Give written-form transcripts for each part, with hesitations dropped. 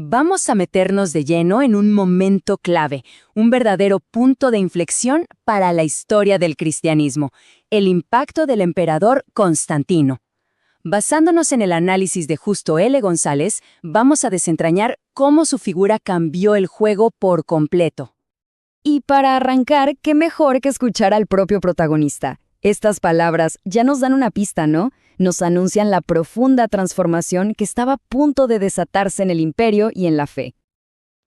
Vamos a meternos de lleno en un momento clave, un verdadero punto de inflexión para la historia del cristianismo, el impacto del emperador Constantino. Basándonos en el análisis de Justo L. González, vamos a desentrañar cómo su figura cambió el juego por completo. Y para arrancar, qué mejor que escuchar al propio protagonista. Estas palabras ya nos dan una pista, ¿no? Nos anuncian la profunda transformación que estaba a punto de desatarse en el imperio y en la fe.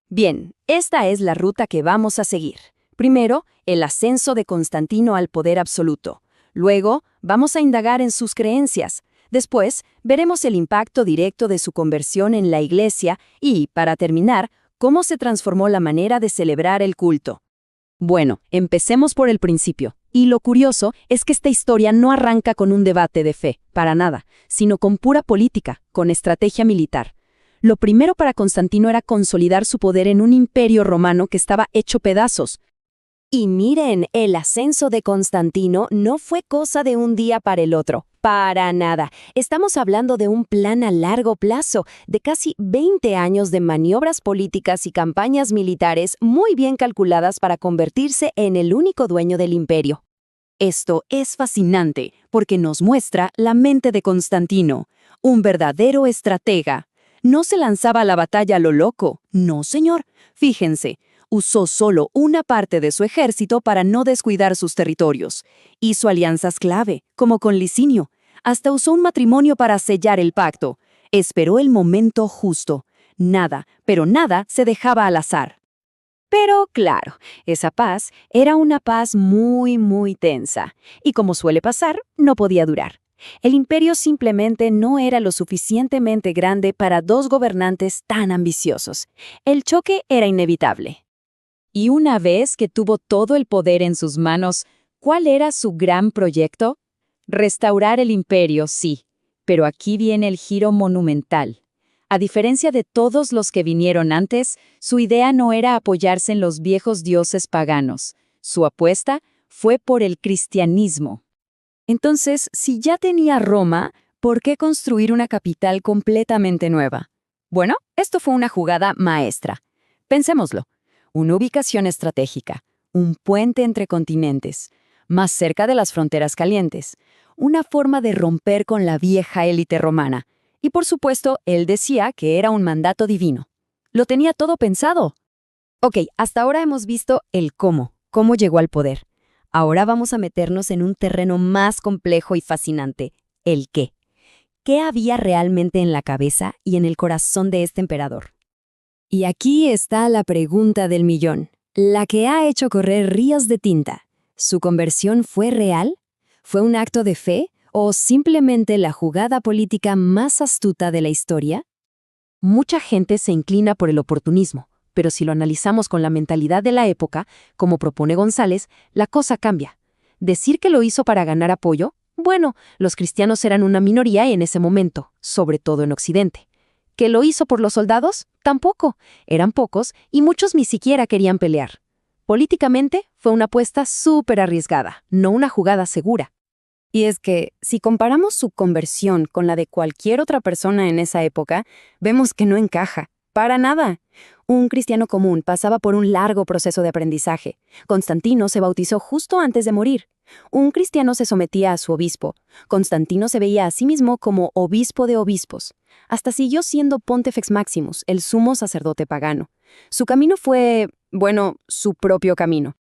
Bien, esta es la ruta que vamos a seguir. Primero, el ascenso de Constantino al poder absoluto. Luego, vamos a indagar en sus creencias. Después, veremos el impacto directo de su conversión en la Iglesia y, para terminar, cómo se transformó la manera de celebrar el culto. Bueno, empecemos por el principio. Y lo curioso es que esta historia no arranca con un debate de fe, para nada, sino con pura política, con estrategia militar. Lo primero para Constantino era consolidar su poder en un imperio romano que estaba hecho pedazos. Y miren, el ascenso de Constantino no fue cosa de un día para el otro. Para nada. Estamos hablando de un plan a largo plazo, de casi 20 años de maniobras políticas y campañas militares muy bien calculadas para convertirse en el único dueño del imperio. Esto es fascinante porque nos muestra la mente de Constantino, un verdadero estratega. No se lanzaba a la batalla a lo loco, no señor. Fíjense, usó solo una parte de su ejército para no descuidar sus territorios. Hizo alianzas clave, como con Licinio. Hasta usó un matrimonio para sellar el pacto. Esperó el momento justo. Nada, pero nada se dejaba al azar. Pero, claro, esa paz era una paz muy tensa. Y como suele pasar, no podía durar. El imperio simplemente no era lo suficientemente grande para dos gobernantes tan ambiciosos. El choque era inevitable. Y una vez que tuvo todo el poder en sus manos, ¿cuál era su gran proyecto? Restaurar el imperio, sí, pero aquí viene el giro monumental. A diferencia de todos los que vinieron antes, su idea no era apoyarse en los viejos dioses paganos. Su apuesta fue por el cristianismo. Entonces, si ya tenía Roma, ¿por qué construir una capital completamente nueva? Bueno, esto fue una jugada maestra. Pensémoslo. Una ubicación estratégica, un puente entre continentes, más cerca de las fronteras calientes, una forma de romper con la vieja élite romana. Y por supuesto, él decía que era un mandato divino. Lo tenía todo pensado. Ok, hasta ahora hemos visto el cómo llegó al poder. Ahora vamos a meternos en un terreno más complejo y fascinante, el qué. ¿Qué había realmente en la cabeza y en el corazón de este emperador? Y aquí está la pregunta del millón, la que ha hecho correr ríos de tinta. ¿Su conversión fue real? ¿Fue un acto de fe? ¿O simplemente la jugada política más astuta de la historia? Mucha gente se inclina por el oportunismo, pero si lo analizamos con la mentalidad de la época, como propone González, la cosa cambia. ¿Decir que lo hizo para ganar apoyo? Bueno, los cristianos eran una minoría en ese momento, sobre todo en Occidente. ¿Que lo hizo por los soldados? Tampoco. Eran pocos y muchos ni siquiera querían pelear. Políticamente, fue una apuesta súper arriesgada, no una jugada segura. Y es que, si comparamos su conversión con la de cualquier otra persona en esa época, vemos que no encaja. Para nada. Un cristiano común pasaba por un largo proceso de aprendizaje. Constantino se bautizó justo antes de morir. Un cristiano se sometía a su obispo. Constantino se veía a sí mismo como obispo de obispos. Hasta siguió siendo Pontifex Maximus, el sumo sacerdote pagano. Su camino fue, bueno, su propio camino.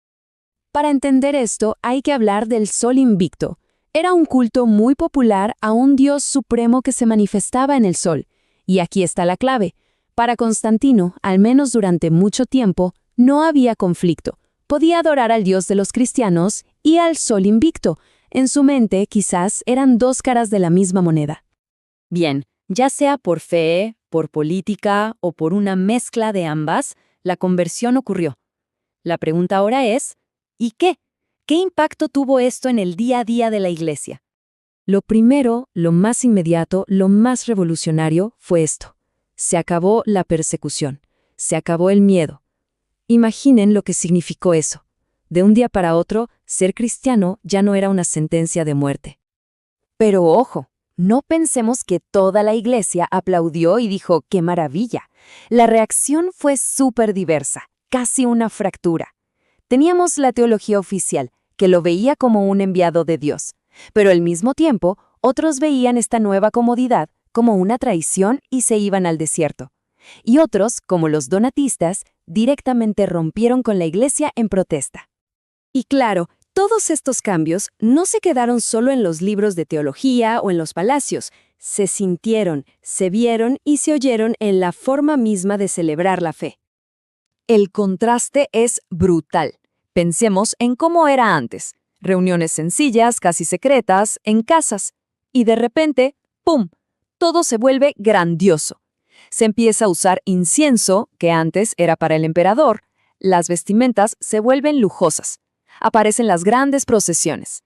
Para entender esto, hay que hablar del Sol Invicto. Era un culto muy popular a un dios supremo que se manifestaba en el sol. Y aquí está la clave. Para Constantino, al menos durante mucho tiempo, no había conflicto. Podía adorar al dios de los cristianos y al Sol Invicto. En su mente, quizás, eran dos caras de la misma moneda. Bien, ya sea por fe, por política o por una mezcla de ambas, la conversión ocurrió. La pregunta ahora es, ¿y qué? ¿Qué impacto tuvo esto en el día a día de la Iglesia? Lo primero, lo más inmediato, lo más revolucionario fue esto. Se acabó la persecución. Se acabó el miedo. Imaginen lo que significó eso. De un día para otro, ser cristiano ya no era una sentencia de muerte. Pero ojo, No pensemos que toda la iglesia aplaudió y dijo ¡qué maravilla! La reacción fue súper diversa, casi una fractura. Teníamos la teología oficial, que lo veía como un enviado de Dios, pero al mismo tiempo otros veían esta nueva comodidad como una traición y se iban al desierto. Y otros, como los donatistas, directamente rompieron con la iglesia en protesta. Y claro, todos estos cambios no se quedaron solo en los libros de teología o en los palacios, se sintieron, se vieron y se oyeron en la forma misma de celebrar la fe. El contraste es brutal. Pensemos en cómo era antes. Reuniones sencillas, casi secretas, en casas. Y de repente, ¡pum!, todo se vuelve grandioso. Se empieza a usar incienso, que antes era para el emperador. Las vestimentas se vuelven lujosas. Aparecen las grandes procesiones.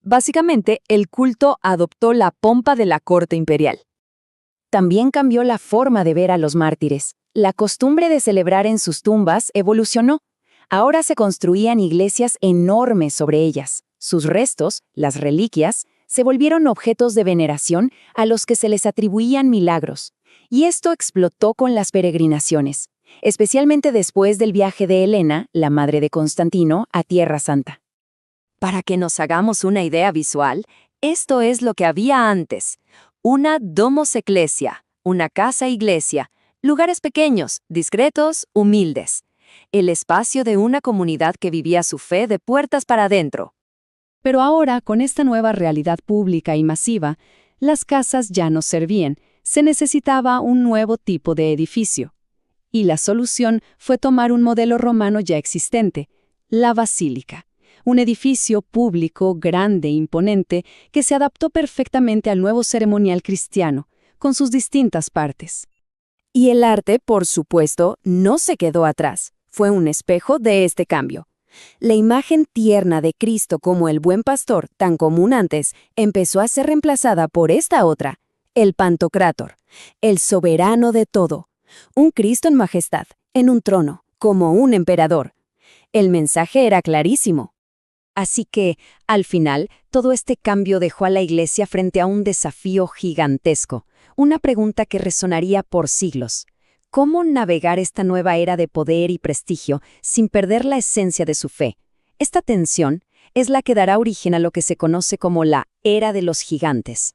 Básicamente, el culto adoptó la pompa de la corte imperial. También cambió la forma de ver a los mártires. La costumbre de celebrar en sus tumbas evolucionó. Ahora se construían iglesias enormes sobre ellas. Sus restos, las reliquias, se volvieron objetos de veneración a los que se les atribuían milagros. Y esto explotó con las peregrinaciones, especialmente después del viaje de Helena, la madre de Constantino, a Tierra Santa. Para que nos hagamos una idea visual, esto es lo que había antes. Una domus ecclesia, una casa-iglesia, lugares pequeños, discretos, humildes. El espacio de una comunidad que vivía su fe de puertas para adentro. Pero ahora, con esta nueva realidad pública y masiva, las casas ya no servían, se necesitaba un nuevo tipo de edificio. Y la solución fue tomar un modelo romano ya existente, la basílica. Un edificio público, grande, imponente, que se adaptó perfectamente al nuevo ceremonial cristiano, con sus distintas partes. Y el arte, por supuesto, no se quedó atrás. Fue un espejo de este cambio. La imagen tierna de Cristo como el buen pastor, tan común antes, empezó a ser reemplazada por esta otra, el Pantocrátor, el soberano de todo. Un Cristo en majestad, en un trono, como un emperador. El mensaje era clarísimo. Así que, al final, todo este cambio dejó a la iglesia frente a un desafío gigantesco, una pregunta que resonaría por siglos. ¿Cómo navegar esta nueva era de poder y prestigio sin perder la esencia de su fe? Esta tensión es la que dará origen a lo que se conoce como la Era de los Gigantes.